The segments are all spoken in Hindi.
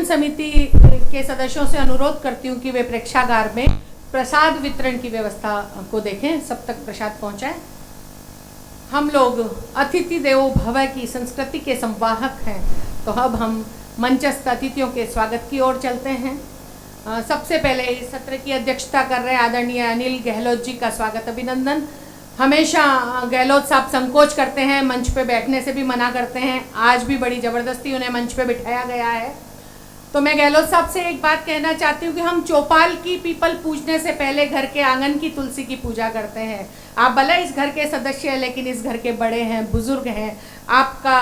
समिति के सदस्यों से अनुरोध करती हूँ कि वे प्रेक्षागार में प्रसाद वितरण की व्यवस्था को देखें, सब तक प्रसाद पहुँचाए। हम लोग अतिथि देवो भव की संस्कृति के संवाहक हैं, तो अब हम मंचस्थ अतिथियों के स्वागत की ओर चलते हैं। सबसे पहले इस सत्र की अध्यक्षता कर रहे आदरणीय अनिल गहलोत जी का स्वागत अभिनंदन। हमेशा गहलोत साहब संकोच करते हैं, मंच पे बैठने से भी मना करते हैं, आज भी बड़ी ज़बरदस्ती उन्हें मंच पे बिठाया गया है। तो मैं गहलोत साहब से एक बात कहना चाहती हूँ कि हम चौपाल की पीपल पूजने से पहले घर के आंगन की तुलसी की पूजा करते हैं। आप भले इस घर के सदस्य हैं, लेकिन इस घर के बड़े हैं, बुजुर्ग हैं। आपका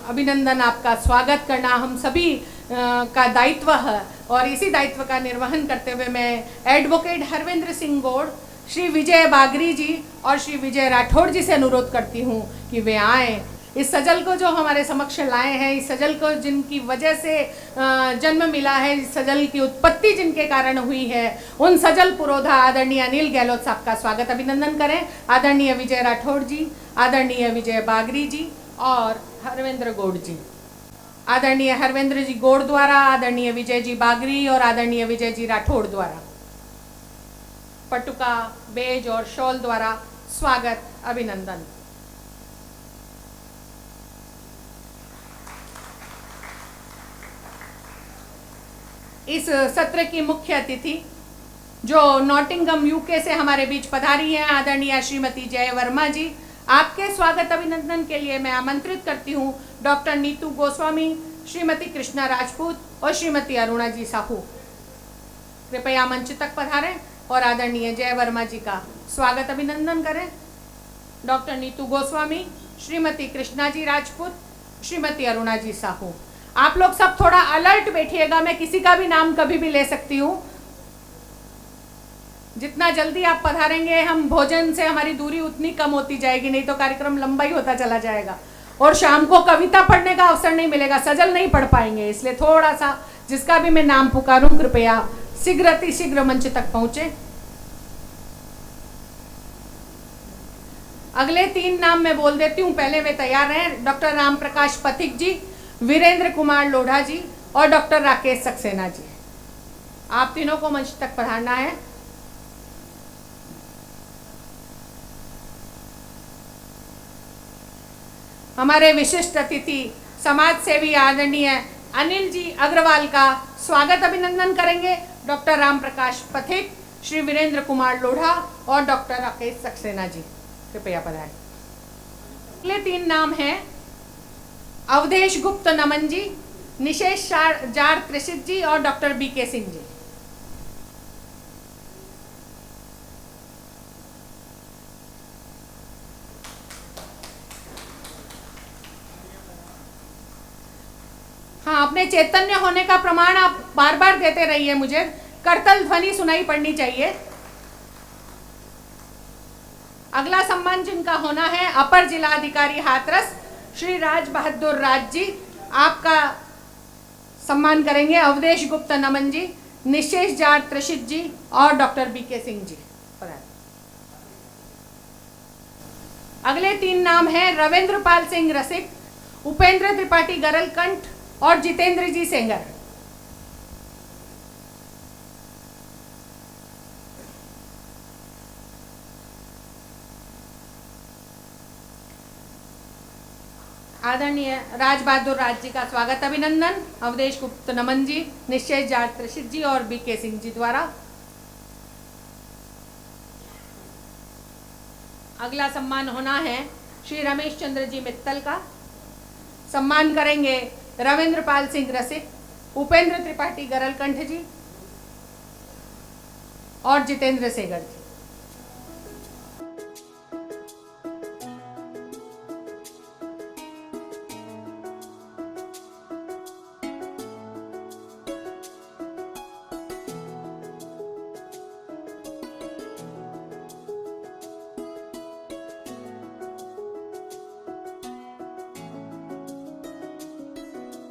अभिनंदन, आपका स्वागत करना हम सभी का दायित्व है, और इसी दायित्व का निर्वहन करते हुए मैं एडवोकेट हरविंद्र सिंह गौड़, श्री विजय बागरी जी और श्री विजय राठौड़ जी से अनुरोध करती हूँ कि वे आएँ। इस सजल को जो हमारे समक्ष लाए हैं, इस सजल को जिनकी वजह से जन्म मिला है, इस सजल की उत्पत्ति जिनके कारण हुई है, उन सजल पुरोधा आदरणीय अनिल गहलोत साहब का स्वागत अभिनंदन करें। आदरणीय विजय राठौड़ जी, आदरणीय विजय बागरी जी और हरविंद्र गौड़ जी। आदरणीय हरविंद्र जी गौड़ द्वारा, आदरणीय विजय जी बागरी और आदरणीय विजय जी राठौड़ द्वारा पटुका, बेज और शॉल द्वारा स्वागत अभिनंदन। इस सत्र की मुख्य अतिथि जो नॉटिंगम यूके से हमारे बीच पधारी हैं, आदरणीय श्रीमती जय वर्मा जी, आपके स्वागत अभिनंदन के लिए मैं आमंत्रित करती हूँ डॉक्टर नीतू गोस्वामी, श्रीमती कृष्णा राजपूत और श्रीमती अरुणा जी साहू। कृपया मंच तक पधारें और आदरणीय जय वर्मा जी का स्वागत अभिनंदन करें। डॉक्टर नीतू गोस्वामी, श्रीमती कृष्णा जी राजपूत, श्रीमती अरुणा जी साहू। आप लोग सब थोड़ा अलर्ट बैठिएगा, मैं किसी का भी नाम कभी भी ले सकती हूँ। जितना जल्दी आप पधारेंगे, हम भोजन से हमारी दूरी उतनी कम होती जाएगी, नहीं तो कार्यक्रम लंबा ही होता चला जाएगा और शाम को कविता पढ़ने का अवसर नहीं मिलेगा, सजल नहीं पढ़ पाएंगे। इसलिए थोड़ा सा, जिसका भी मैं नाम पुकारूं, कृपया शीघ्र अतिशीघ्र मंच तक पहुंचे। अगले 3 नाम मैं बोल देती हूँ, पहले वे तैयार हैं। डॉक्टर राम प्रकाश पथिक जी, वीरेंद्र कुमार लोढ़ा जी और डॉक्टर राकेश सक्सेना जी। आप तीनों को मंच तक पधारना है। हमारे विशिष्ट अतिथि समाज सेवी आदरणीय अनिल जी अग्रवाल का स्वागत अभिनंदन करेंगे। डॉक्टर राम प्रकाश पथिक, श्री वीरेंद्र कुमार लोढ़ा और डॉक्टर राकेश सक्सेना जी, कृपया पधारें। अगले 3 नाम हैं अवधेश गुप्त नमन जी, निशेष जार त्रिषित जी और डॉक्टर बीके सिंह जी। हाँ, अपने चैतन्य होने का प्रमाण आप बार बार देते रहिए, मुझे करतल ध्वनि सुनाई पड़नी चाहिए। अगला सम्मान जिनका होना है अपर जिला अधिकारी हाथरस श्री राज बहादुर राज जी, आपका सम्मान करेंगे अवधेश गुप्त नमन जी, निशेष जार त्रिषित जी और डॉक्टर बीके सिंह जी। अगले 3 नाम हैं रविंद्र पाल सिंह रसिक, उपेंद्र त्रिपाठी गरलकंठ और जितेंद्र जी सेंगर। आदरणीय राज बहादुर राज जी का स्वागत अभिनंदन अवधेश गुप्त नमन जी, निश्चय जार त्रिषित जी और बीके सिंह जी द्वारा। अगला सम्मान होना है श्री रमेश चंद्र जी मित्तल का। सम्मान करेंगे रविंद्र पाल सिंह रसिक, उपेंद्र त्रिपाठी गरलकंठ जी और जितेंद्र सेगर जी।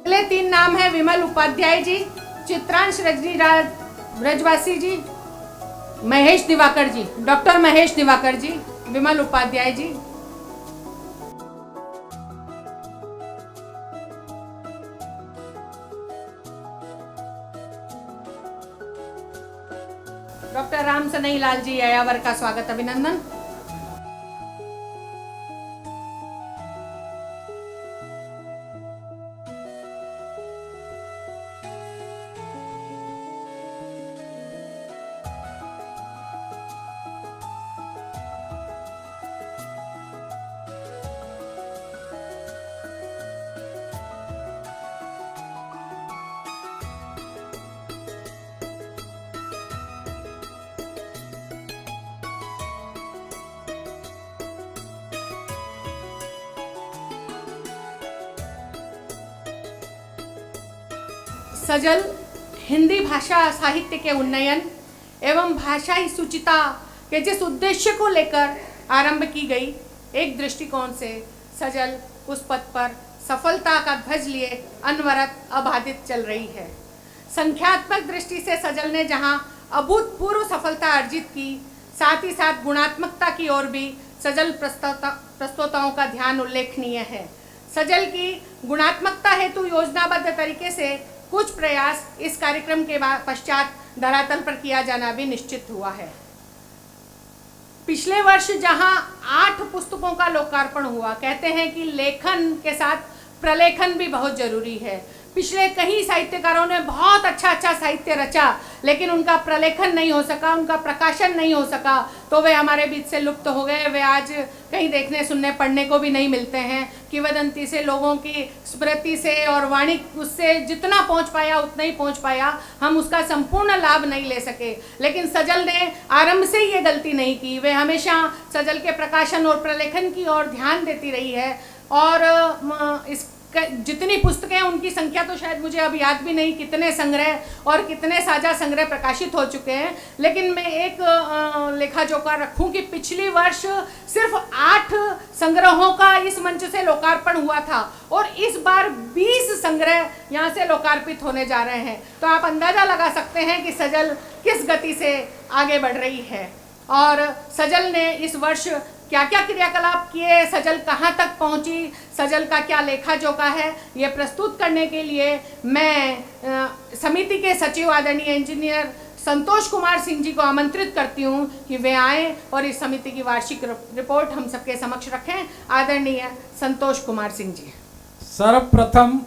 अगले 3 नाम है विमल उपाध्याय जी, चित्रांश रजनी ब्रजवासी जी, महेश दिवाकर जी, डॉक्टर महेश दिवाकर जी, विमल उपाध्याय जी। डॉक्टर राम सनई लाल जी यायावर का स्वागत अभिनंदन। सजल हिंदी भाषा साहित्य के उन्नयन एवं भाषाई सूचिता के जिस उद्देश्य को लेकर आरंभ की गई, एक दृष्टिकोण से सजल उस पथ पर सफलता का ध्वज लिए अनवरत अबाधित चल रही है। संख्यात्मक दृष्टि से सजल ने जहां अभूतपूर्व सफलता अर्जित की, साथ ही साथ गुणात्मकता की ओर भी सजल प्रस्तोताओं का ध्यान उल्लेखनीय है। सजल की गुणात्मकता हेतु योजनाबद्ध तरीके से कुछ प्रयास इस कार्यक्रम के पश्चात धरातल पर किया जाना भी निश्चित हुआ है। पिछले वर्ष जहां 8 पुस्तकों का लोकार्पण हुआ, कहते हैं कि लेखन के साथ प्रलेखन भी बहुत जरूरी है। पिछले कई साहित्यकारों ने बहुत अच्छा साहित्य रचा, लेकिन उनका प्रलेखन नहीं हो सका, उनका प्रकाशन नहीं हो सका, तो वे हमारे बीच से लुप्त हो गए। वे आज कहीं देखने सुनने पढ़ने को भी नहीं मिलते हैं। किंवदंती से, लोगों की स्मृति से और वाणी उससे जितना पहुंच पाया उतना ही पहुंच पाया, हम उसका संपूर्ण लाभ नहीं ले सके। लेकिन सजल ने आरंभ से ये गलती नहीं की, वे हमेशा सजल के प्रकाशन और प्रलेखन की ओर ध्यान देती रही है। और इस जितनी पुस्तकें, उनकी संख्या तो शायद मुझे अब याद भी नहीं, कितने संग्रह और कितने साझा संग्रह प्रकाशित हो चुके हैं। लेकिन मैं एक लेखा जोखा रखूं कि पिछली वर्ष सिर्फ 8 संग्रहों का इस मंच से लोकार्पण हुआ था और इस बार 20 संग्रह यहाँ से लोकार्पित होने जा रहे हैं। तो आप अंदाजा लगा सकते हैं कि सजल किस गति से आगे बढ़ रही है। और सजल ने इस वर्ष क्या क्या क्रियाकलाप किए, सजल कहाँ तक पहुँची, सजल का क्या लेखा जोखा है, ये प्रस्तुत करने के लिए मैं समिति के सचिव आदरणीय इंजीनियर संतोष कुमार सिंह जी को आमंत्रित करती हूँ कि वे आएँ और इस समिति की वार्षिक रिपोर्ट हम सबके समक्ष रखें। आदरणीय संतोष कुमार सिंह जी। सर्वप्रथम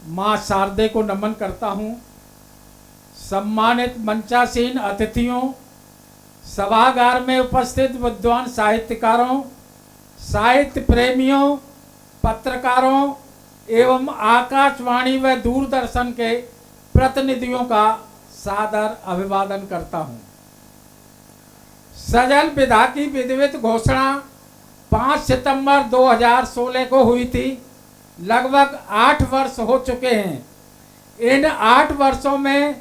माँ शारदे को नमन करता हूँ। सम्मानित मंचासीन अतिथियों, सभागार में उपस्थित विद्वान साहित्यकारों, साहित्य प्रेमियों, पत्रकारों एवं आकाशवाणी व दूरदर्शन के प्रतिनिधियों का सादर अभिवादन करता हूं। सजल विधा की विधिवत घोषणा 5 सितंबर 2016 को हुई थी। लगभग 8 वर्ष हो चुके हैं। इन 8 वर्षों में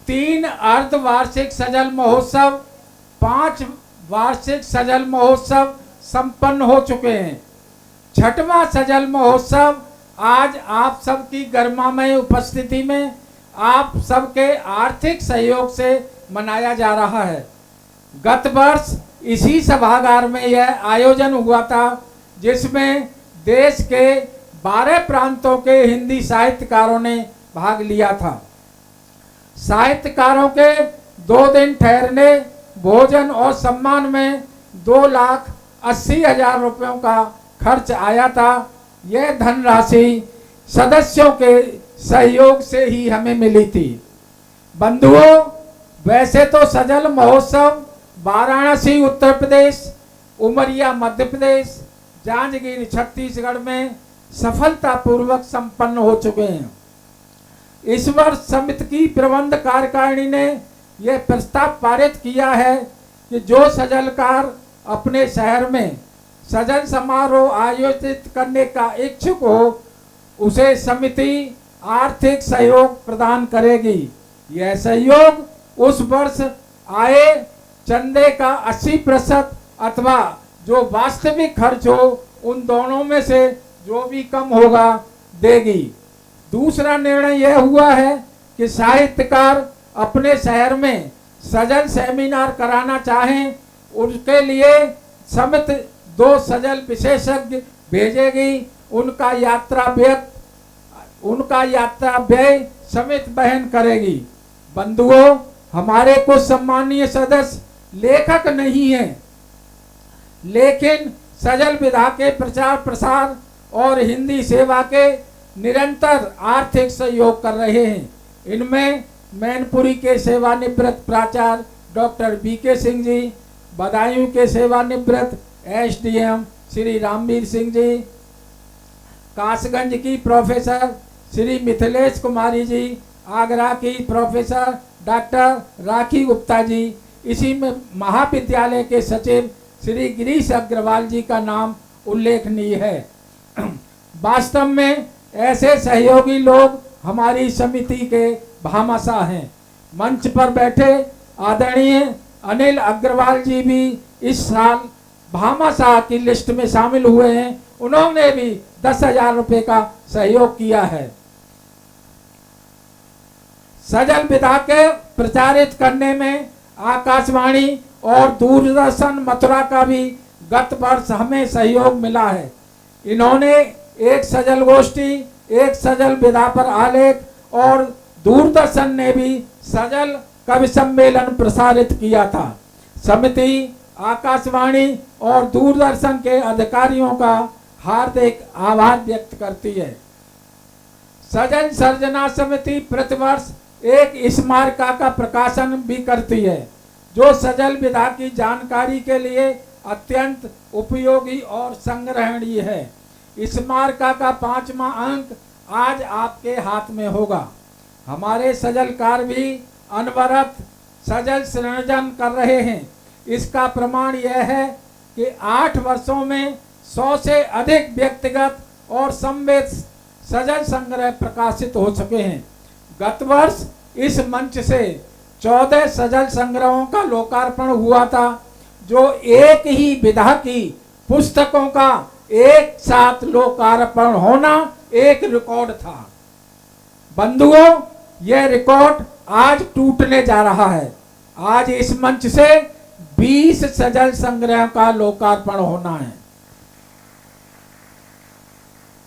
3 अर्धवार्षिक सजल महोत्सव, 5 वार्षिक सजल महोत्सव संपन्न हो चुके हैं। 6वां सजल महोत्सव आज आप सबकी गर्मामय उपस्थिति में आप सबके आर्थिक सहयोग से मनाया जा रहा है। गत वर्ष इसी सभागार में यह आयोजन हुआ था, जिसमें देश के 12 प्रांतों के हिंदी साहित्यकारों ने भाग लिया था। साहित्यकारों के 2 दिन ठहरने, भोजन और सम्मान में 2,80,000 रुपयों का खर्च आया था। यह धनराशि सदस्यों के सहयोग से ही हमें मिली थी। बंधुओं, वैसे तो सजल महोत्सव वाराणसी उत्तर प्रदेश, उमरिया मध्य प्रदेश, जांजगीर छत्तीसगढ़ में सफलतापूर्वक संपन्न हो चुके हैं। इस वर्ष समिति की प्रबंध कार्यकारिणी ने यह प्रस्ताव पारित किया है कि जो सजलकार अपने शहर में सजल समारोह आयोजित करने का इच्छुक हो, उसे समिति आर्थिक सहयोग प्रदान करेगी। यह सहयोग उस वर्ष आए चंदे का 80% अथवा जो वास्तविक खर्च हो, उन दोनों में से जो भी कम होगा देगी। दूसरा निर्णय यह हुआ है कि साहित्यकार अपने शहर में सजल सेमिनार कराना चाहें, उसके लिए समिति 2 सजल विशेषज्ञ भेजेगी। उनका यात्रा व्यय समिति वहन करेगी। बंधुओं, हमारे कुछ सम्मानीय सदस्य लेखक नहीं हैं, लेकिन सजल विधा के प्रचार प्रसार और हिंदी सेवा के निरंतर आर्थिक सहयोग कर रहे हैं। इनमें मैनपुरी के सेवानिवृत्त प्राचार्य डॉक्टर बीके सिंह जी, बदायूं के सेवानिवृत्त एसडीएम श्री रामवीर सिंह जी, कासगंज की प्रोफेसर श्री मिथिलेश कुमारी जी, आगरा की प्रोफेसर डॉक्टर राखी गुप्ता जी, इसी में महाविद्यालय के सचिव श्री गिरीश अग्रवाल जी का नाम उल्लेखनीय है। वास्तव में ऐसे सहयोगी लोग हमारी समिति के भामाशाह हैं। मंच पर बैठे आदरणीय अनिल अग्रवाल जी भी इस साल भामाशाह की लिस्ट में शामिल हुए हैं। उन्होंने भी 10,000 रुपए का सहयोग किया है। सजल विधा के प्रचारित करने में आकाशवाणी और दूरदर्शन मथुरा का भी गत वर्ष हमें सहयोग मिला है। इन्होंने एक सजल गोष्ठी, एक सजल विधा पर आलेख और दूरदर्शन ने भी सजल कवि सम्मेलन प्रसारित किया था। समिति आकाशवाणी और दूरदर्शन के अधिकारियों का हार्दिक आभार व्यक्त करती है। सजल सर्जना समिति प्रतिवर्ष एक स्मारिका का प्रकाशन भी करती है, जो सजल विधा की जानकारी के लिए अत्यंत उपयोगी और संग्रहणीय है। स्मारिका का 5वां अंक आज आपके हाथ में होगा। हमारे सजलकार भी अनवरत सजल सृजन कर रहे हैं। इसका प्रमाण यह है कि 8 वर्षों में 100 से अधिक व्यक्तिगत और समवेत सजल संग्रह प्रकाशित हो चुके हैं। गत वर्ष इस मंच से 14 सजल संग्रहों का लोकार्पण हुआ था, जो एक ही विधा की पुस्तकों का एक साथ लोकार्पण होना एक रिकॉर्ड था। बंधुओं, यह रिकॉर्ड आज टूटने जा रहा है। आज इस मंच से 20 सजल संग्रह का लोकार्पण होना है।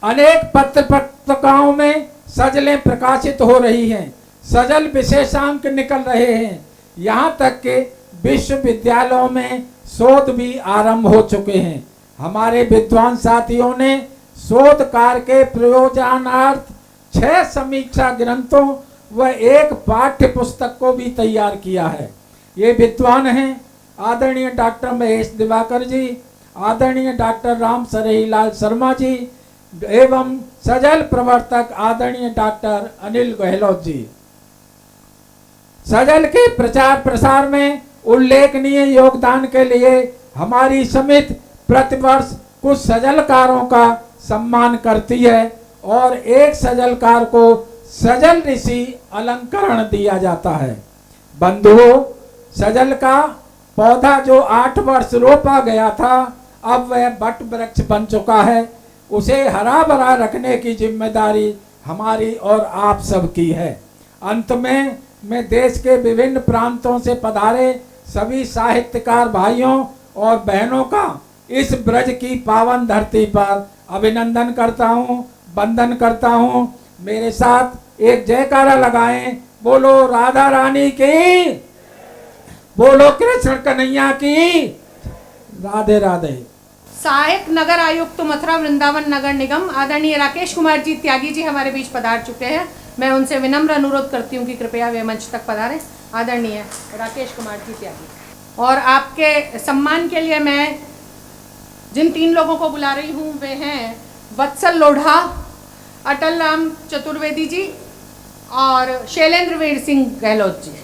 अनेक पत्र पत्रिकाओं में सजलें प्रकाशित हो रही हैं, सजल विशेषांक निकल रहे हैं। यहाँ तक कि विश्वविद्यालयों में शोध भी आरंभ हो चुके हैं। हमारे विद्वान साथियों ने शोध कार्य के प्रयोजनार्थ 6 समीक्षा ग्रंथों व एक पाठ्य पुस्तक को भी तैयार किया है। ये विद्वान हैं आदरणीय डॉक्टर महेश दिवाकर जी, आदरणीय डॉक्टर राम सरेहीलाल शर्मा जी एवं सजल प्रवर्तक आदरणीय डॉक्टर अनिल गहलोत जी। सजल के प्रचार प्रसार में उल्लेखनीय योगदान के लिए हमारी समिति प्रतिवर्ष कुछ सजलकारों का सम्मान करती है और एक सजलकार को सजल ऋषि अलंकरण दिया जाता है। बंधुओं, सजल का पौधा जो 8 वर्ष रोपा गया था, अब वह बट वृक्ष बन चुका है। उसे हरा भरा रखने की जिम्मेदारी हमारी और आप सबकी है। अंत में मैं देश के विभिन्न प्रांतों से पधारे सभी साहित्यकार भाइयों और बहनों का इस ब्रज की पावन धरती पर अभिनंदन करता हूँ, वंदन करता हूँ। मेरे साथ एक जयकारा लगाएं। बोलो राधा रानी की, बोलो कृष्ण कन्हैया की, राधे राधे। सहायक नगर आयुक्त मथुरा वृंदावन नगर निगम आदरणीय राकेश कुमार जी त्यागी जी हमारे बीच पधार चुके हैं। मैं उनसे विनम्र अनुरोध करती हूँ कि कृपया वे मंच तक पधारें। आदरणीय राकेश कुमार जी त्यागी। और आपके सम्मान के लिए मैं जिन 3 लोगों को बुला रही हूँ वे हैं वत्सल लोढ़ा, अटल राम चतुर्वेदी जी और शैलेंद्र वीर सिंह गहलोत जी।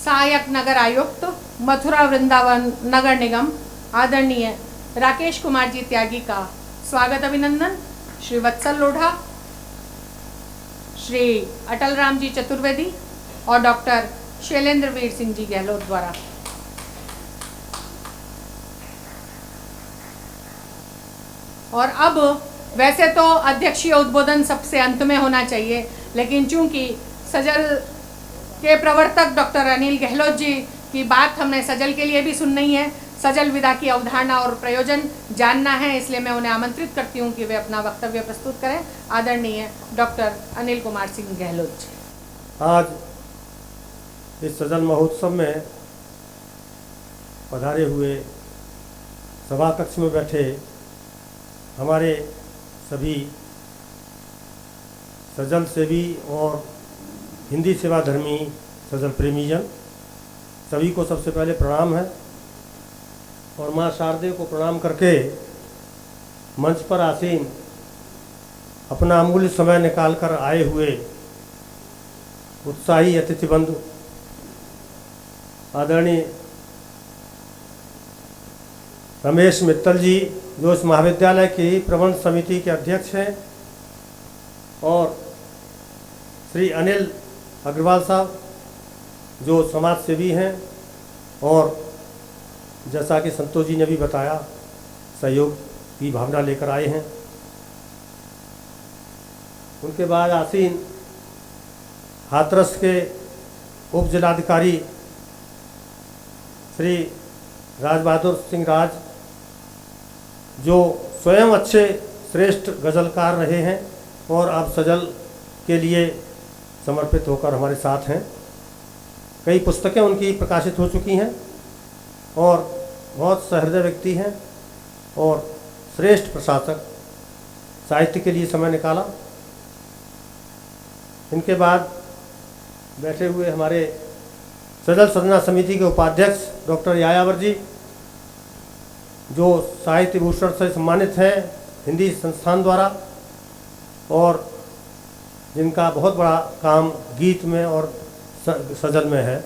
सहायक नगर आयुक्त मथुरा वृंदावन नगर निगम आदरणीय राकेश कुमार जी त्यागी का स्वागत अभिनंदन श्री वत्सल लोढ़ा, श्री अटल राम जी चतुर्वेदी और डॉक्टर शैलेंद्र वीर सिंह जी गहलोत द्वारा। और अब वैसे तो अध्यक्षीय उद्बोधन सबसे अंत में होना चाहिए, लेकिन चूंकि सजल के प्रवर्तक डॉक्टर अनिल गहलोत जी की बात हमने सजल के लिए भी सुननी है, सजल विधा की अवधारणा और प्रयोजन जानना है, इसलिए मैं उन्हें आमंत्रित करती हूँ कि वे अपना वक्तव्य प्रस्तुत करें। आदरणीय डॉक्टर अनिल कुमार सिंह गहलोत जी। आज इस सजल महोत्सव में पधारे हुए सभा कक्ष में बैठे हमारे सभी सजल सेवी और हिंदी सेवा धर्मी सजल प्रेमीजन, सभी को सबसे पहले प्रणाम है। और माँ शारदे को प्रणाम करके मंच पर आसीन अपना अमूल्य समय निकालकर आए हुए उत्साही अतिथि बंधु आदरणीय रमेश मित्तल जी, जो इस महाविद्यालय की प्रबंध समिति के अध्यक्ष हैं, और श्री अनिल अग्रवाल साहब, जो समाज सेवी हैं और जैसा कि संतोष जी ने भी बताया सहयोग की भावना लेकर आए हैं। उनके बाद आसीन हाथरस के उप जिलाधिकारी श्री राज बहादुर सिंह राज, जो स्वयं अच्छे श्रेष्ठ गज़लकार रहे हैं और अब सजल के लिए समर्पित होकर हमारे साथ हैं। कई पुस्तकें उनकी प्रकाशित हो चुकी हैं और बहुत सहृदय व्यक्ति हैं और श्रेष्ठ प्रशासक, साहित्य के लिए समय निकाला। इनके बाद बैठे हुए हमारे सजल सदना समिति के उपाध्यक्ष डॉक्टर यायावर जी, जो साहित्य भूषण से सम्मानित हैं हिंदी संस्थान द्वारा, और जिनका बहुत बड़ा काम गीत में और सजल में है।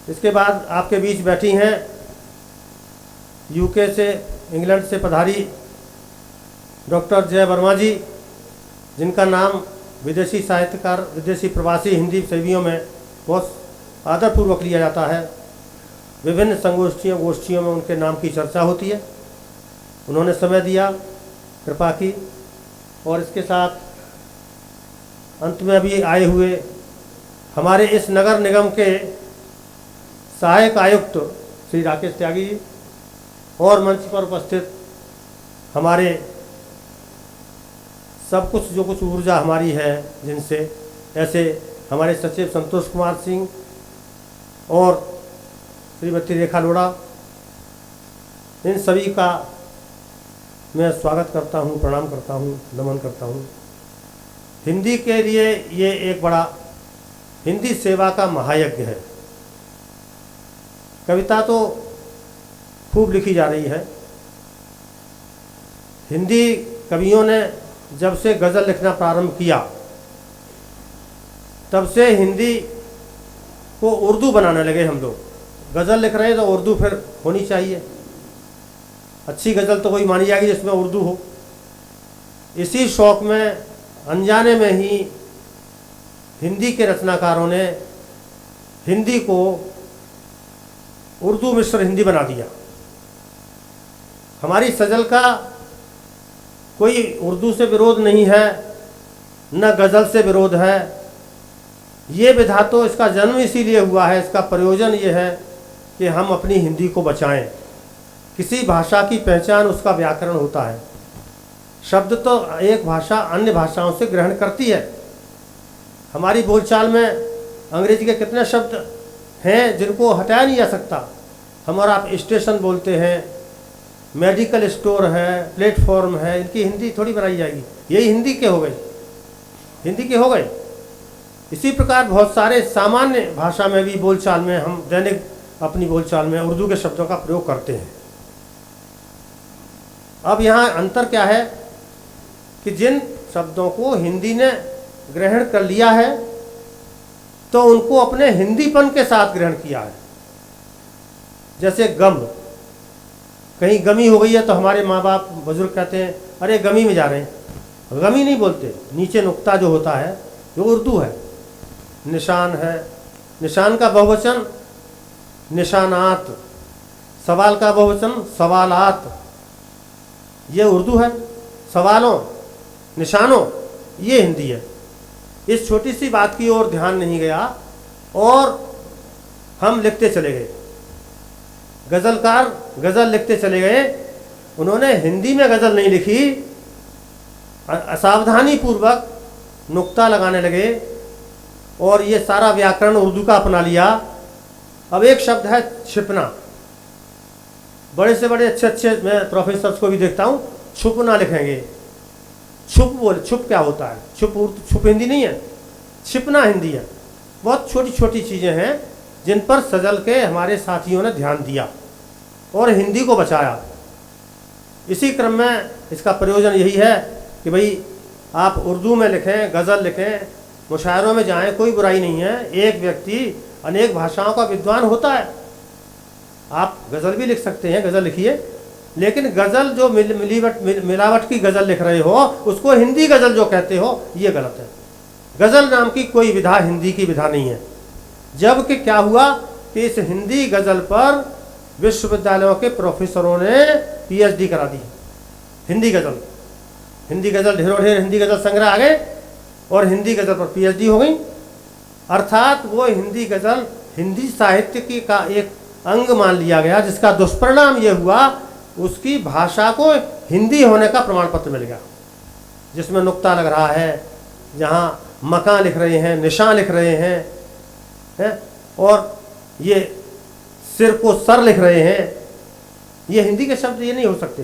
इसके बाद आपके बीच बैठी हैं यूके से, इंग्लैंड से पधारी डॉक्टर जय वर्मा जी, जिनका नाम विदेशी साहित्यकार, विदेशी प्रवासी हिंदी सेवियों में बहुत आदरपूर्वक लिया जाता है। विभिन्न गोष्ठियों में उनके नाम की चर्चा होती है। उन्होंने समय दिया, कृपा की। और इसके साथ अंत में अभी आए हुए हमारे इस नगर निगम के सहायक आयुक्त श्री राकेश त्यागी जी, और मंच पर उपस्थित हमारे सब कुछ जो कुछ ऊर्जा हमारी है जिनसे, ऐसे हमारे सचिव संतोष कुमार सिंह और श्रीमती रेखा लोढ़ा, इन सभी का मैं स्वागत करता हूँ, प्रणाम करता हूँ, नमन करता हूँ। हिंदी के लिए ये एक बड़ा हिंदी सेवा का महायज्ञ है। कविता तो खूब लिखी जा रही है। हिंदी कवियों ने जब से गज़ल लिखना प्रारंभ किया, तब से हिंदी को उर्दू बनाने लगे हम लोग। गज़ल लिख रहे हैं तो उर्दू फिर होनी चाहिए, अच्छी गज़ल तो वही मानी जाएगी जिसमें उर्दू हो। इसी शौक़ में अनजाने में ही हिंदी के रचनाकारों ने हिंदी को उर्दू मिश्र हिंदी बना दिया। हमारी सजल का कोई उर्दू से विरोध नहीं है, न गज़ल से विरोध है। ये विधा तो, इसका जन्म इसीलिए हुआ है, इसका प्रयोजन ये है कि हम अपनी हिंदी को बचाएं। किसी भाषा की पहचान उसका व्याकरण होता है। शब्द तो एक भाषा अन्य भाषाओं से ग्रहण करती है। हमारी बोलचाल में अंग्रेजी के कितने शब्द हैं जिनको हटाया नहीं जा सकता। हम और आप स्टेशन बोलते हैं, मेडिकल स्टोर है, प्लेटफॉर्म है, इनकी हिंदी थोड़ी बनाई जाएगी। यही हिंदी के हो गए, हिंदी के हो गए। इसी प्रकार बहुत सारे सामान्य भाषा में भी बोलचाल में हम दैनिक अपनी बोलचाल में उर्दू के शब्दों का प्रयोग करते हैं। अब यहाँ अंतर क्या है कि जिन शब्दों को हिंदी ने ग्रहण कर लिया है तो उनको अपने हिंदीपन के साथ ग्रहण किया है। जैसे गम, कहीं गमी हो गई है तो हमारे माँ बाप बुजुर्ग कहते हैं अरे गमी में जा रहे हैं। गमी नहीं बोलते, नीचे नुक्ता जो होता है जो उर्दू है। निशान है, निशान का बहुवचन निशानात, सवाल का बहुवचन सवालात, ये उर्दू है। सवालों, निशानों, ये हिंदी है। इस छोटी सी बात की ओर ध्यान नहीं गया और हम लिखते चले गए। गज़लकार गज़ल लिखते चले गए, उन्होंने हिंदी में गज़ल नहीं लिखी, असावधानी पूर्वक नुक्ता लगाने लगे और ये सारा व्याकरण उर्दू का अपना लिया। अब एक शब्द है छिपना। बड़े से बड़े अच्छे अच्छे मैं प्रोफेसर्स को भी देखता हूँ छुपना लिखेंगे। छुप क्या होता है? छुप हिंदी नहीं है, छिपना हिंदी है। बहुत छोटी छोटी चीज़ें हैं जिन पर सजल के हमारे साथियों ने ध्यान दिया और हिंदी को बचाया। इसी क्रम में इसका प्रयोजन यही है कि भाई आप उर्दू में लिखें, गज़ल लिखें, मुशायरों में जाएं, कोई बुराई नहीं है। एक व्यक्ति अनेक भाषाओं का विद्वान होता है। आप गज़ल भी लिख सकते हैं, गज़ल लिखिए, लेकिन गज़ल जो मिलावट की गज़ल लिख रहे हो उसको हिंदी गज़ल जो कहते हो ये गलत है। गज़ल नाम की कोई विधा हिंदी की विधा नहीं है। जबकि क्या हुआ कि इस हिंदी गज़ल पर विश्वविद्यालयों के प्रोफेसरों ने पीएचडी करा दी। हिंदी गज़ल ढेरों ढेर हिंदी गज़ल संग्रह आ गए और हिंदी गज़ल पर पीएचडी हो गई। अर्थात वो हिंदी गज़ल हिंदी साहित्य की का एक अंग मान लिया गया, जिसका दुष्परिणाम ये हुआ उसकी भाषा को हिंदी होने का प्रमाण पत्र मिल गया, जिसमें नुक्ता लग रहा है, जहाँ मकान लिख रहे हैं, निशान लिख रहे हैं, और ये सिर को सर लिख रहे हैं। ये हिंदी के शब्द ये नहीं हो सकते।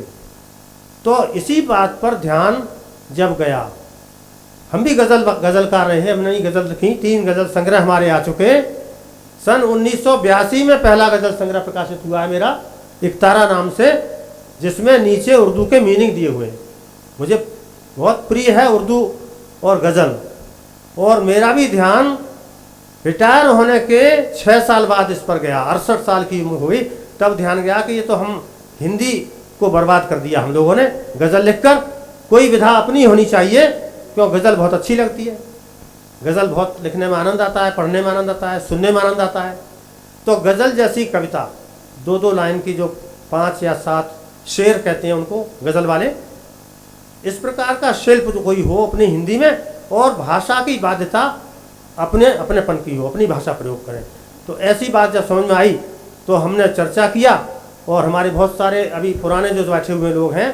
तो इसी बात पर ध्यान जब गया, हम भी गज़लकार रहे हैं, हमने गज़ल लिखी, 3 गज़ल संग्रह हमारे आ चुके। सन 1982 में पहला गज़ल संग्रह प्रकाशित हुआ है मेरा, इकतारा नाम से, जिसमें नीचे उर्दू के मीनिंग दिए हुए हैं। मुझे बहुत प्रिय है उर्दू और गज़ल, और मेरा भी ध्यान रिटायर होने के 6 साल बाद इस पर गया। 68 साल की उम्र हुई तब ध्यान गया कि ये तो हम हिंदी को बर्बाद कर दिया हम लोगों ने गज़ल लिखकर। कोई विधा अपनी होनी चाहिए, क्यों गज़ल बहुत अच्छी लगती है। गज़ल बहुत लिखने में आनंद आता है, पढ़ने में आनंद आता है, सुनने में आनंद आता है। तो गज़ल जैसी कविता 2-2 लाइन की, जो 5 या 7 शेर कहते हैं उनको गज़ल वाले, इस प्रकार का शिल्प जो कोई हो अपनी हिंदी में, और भाषा की बाध्यता अपनेपन की हो, अपनी भाषा प्रयोग करें। तो ऐसी बात जब समझ में आई तो हमने चर्चा किया, और हमारे बहुत सारे अभी पुराने जो बैठे हुए लोग हैं,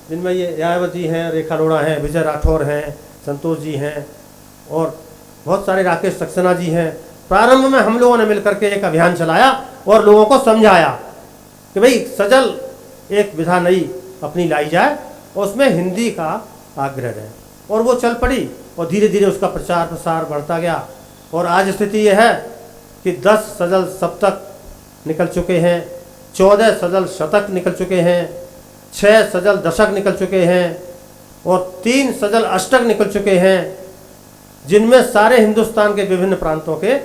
जिनमें ये यायावती हैं, रेखा लोढ़ा हैं, विजय राठौर हैं, संतोष जी हैं, और बहुत सारे राकेश सक्सेना जी हैं। प्रारंभ में हम लोगों ने मिलकर के एक अभियान चलाया और लोगों को समझाया कि भाई सजल एक विधा नई अपनी लाई जाए, और उसमें हिंदी का आग्रह है। और वो चल पड़ी, और धीरे धीरे उसका प्रचार प्रसार बढ़ता गया। और आज स्थिति यह है कि 10 सजल सप्तक निकल चुके हैं, 14 सजल शतक निकल चुके हैं, 6 सजल दशक निकल चुके हैं, और 3 सजल अष्टक निकल चुके हैं, जिनमें सारे हिंदुस्तान के विभिन्न प्रांतों के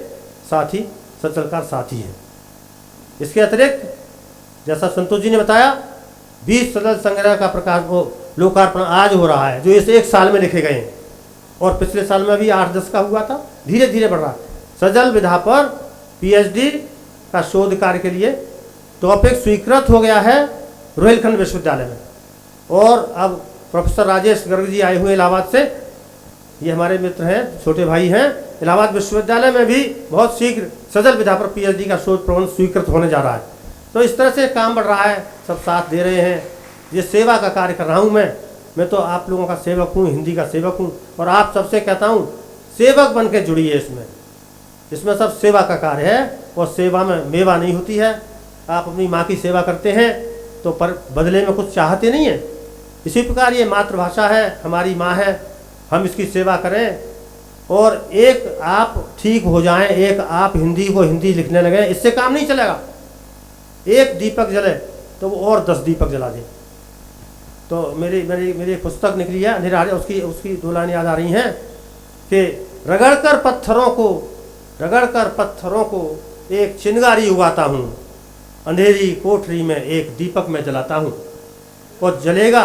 साथी सजलकार साथी हैं। इसके अतिरिक्त जैसा संतोष जी ने बताया, 20 सजल संग्रह का प्रकाश लोकार्पण आज हो रहा है, जो इस 1 साल में लिखे गए हैं, और पिछले साल में भी 8-10 का हुआ था। धीरे धीरे बढ़ रहा है। सजल विधा पर पीएचडी का शोध कार्य के लिए टॉपिक स्वीकृत हो गया है रोहिलखंड विश्वविद्यालय में, और अब प्रोफेसर राजेश गर्ग जी आए हुए इलाहाबाद से, ये हमारे मित्र हैं, छोटे भाई हैं। इलाहाबाद विश्वविद्यालय में भी बहुत शीघ्र सजल विधा पर पीएचडी का शोध प्रबंध स्वीकृत होने जा रहा है। तो इस तरह से काम बढ़ रहा है, सब साथ दे रहे हैं। ये सेवा का कार्य कर रहा हूँ मैं तो आप लोगों का सेवक हूँ, हिंदी का सेवक हूँ, और आप सबसे कहता हूँ सेवक बन के जुड़िए। इसमें सब सेवा का कार्य है, और सेवा में मेवा नहीं होती है। आप अपनी माँ की सेवा करते हैं तो पर बदले में कुछ चाहते नहीं हैं। इसी प्रकार ये मातृभाषा है, हमारी माँ है, हम इसकी सेवा करें, और एक आप ठीक हो जाएं, एक आप हिंदी को हिंदी लिखने लगें, इससे काम नहीं चलेगा। एक दीपक जले तो वो और 10 दीपक जला दे। तो मेरी एक पुस्तक निकली है अंधेरा, उसकी 2 लाइन याद आ रही हैं कि रगड़कर पत्थरों को एक चिंगारी उगाता हूँ, अंधेरी कोठरी में एक दीपक में जलाता हूँ, और जलेगा।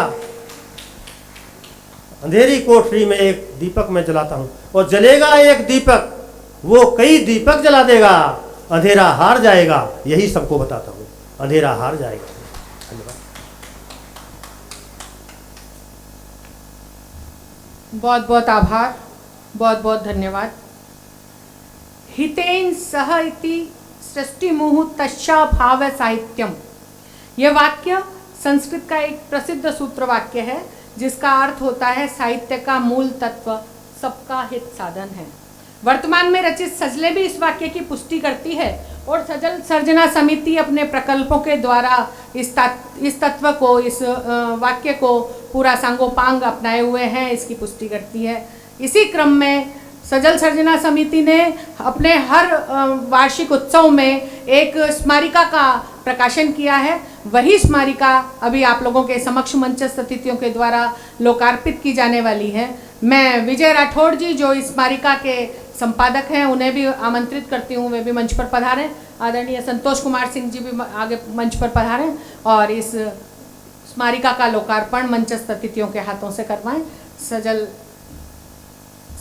अंधेरी कोठरी में एक दीपक में जलाता हूँ, और जलेगा एक दीपक, वो कई दीपक जला देगा, अंधेरा हार जाएगा। यही सबको बताता हूँ, अंधेरा हार जाएगा। धन्यवाद। बहुत बहुत आभार, बहुत बहुत धन्यवाद। हितेन सह इति सृष्टिमुहु तस्या भाव साहित्यम, यह वाक्य संस्कृत का एक प्रसिद्ध सूत्र वाक्य है, जिसका अर्थ होता है साहित्य का मूल तत्व सबका हित साधन है। वर्तमान में रचित सजले भी इस वाक्य की पुष्टि करती है और सजल सर्जना समिति अपने प्रकल्पों के द्वारा इस तत्व को, इस वाक्य को पूरा सांगोपांग अपनाए हुए हैं, इसकी पुष्टि करती है। इसी क्रम में सजल सर्जना समिति ने अपने हर वार्षिक उत्सव में एक स्मारिका का प्रकाशन किया है। वही स्मारिका अभी आप लोगों के समक्ष मंचस्थ अतिथियों के द्वारा लोकार्पित की जाने वाली है। मैं विजय राठौड़ जी जो इस स्मारिका के संपादक हैं उन्हें भी आमंत्रित करती हूँ, वे भी मंच पर पधारें। आदरणीय संतोष कुमार सिंह जी भी आगे मंच पर पधारें और इस स्मारिका का लोकार्पण मंचस्थ अतिथियों के हाथों से करवाएं। सजल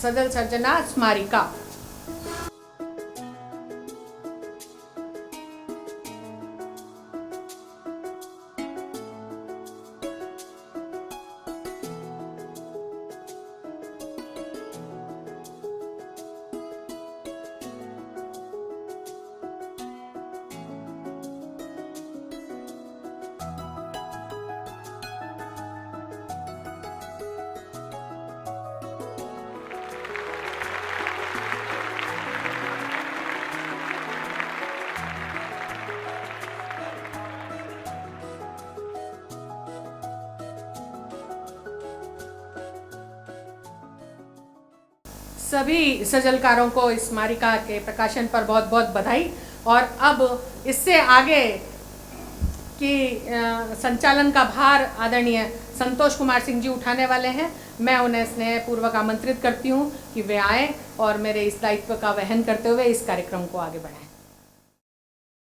सर्जना स्मारिका। सभी सजलकारों को इस स्मारिका के प्रकाशन पर बहुत बहुत बधाई। और अब इससे आगे की संचालन का भार आदरणीय संतोष कुमार सिंह जी उठाने वाले हैं। मैं उन्हें स्नेहपूर्वक आमंत्रित करती हूँ कि वे आएँ और मेरे इस दायित्व का वहन करते हुए इस कार्यक्रम को आगे बढ़ाएं।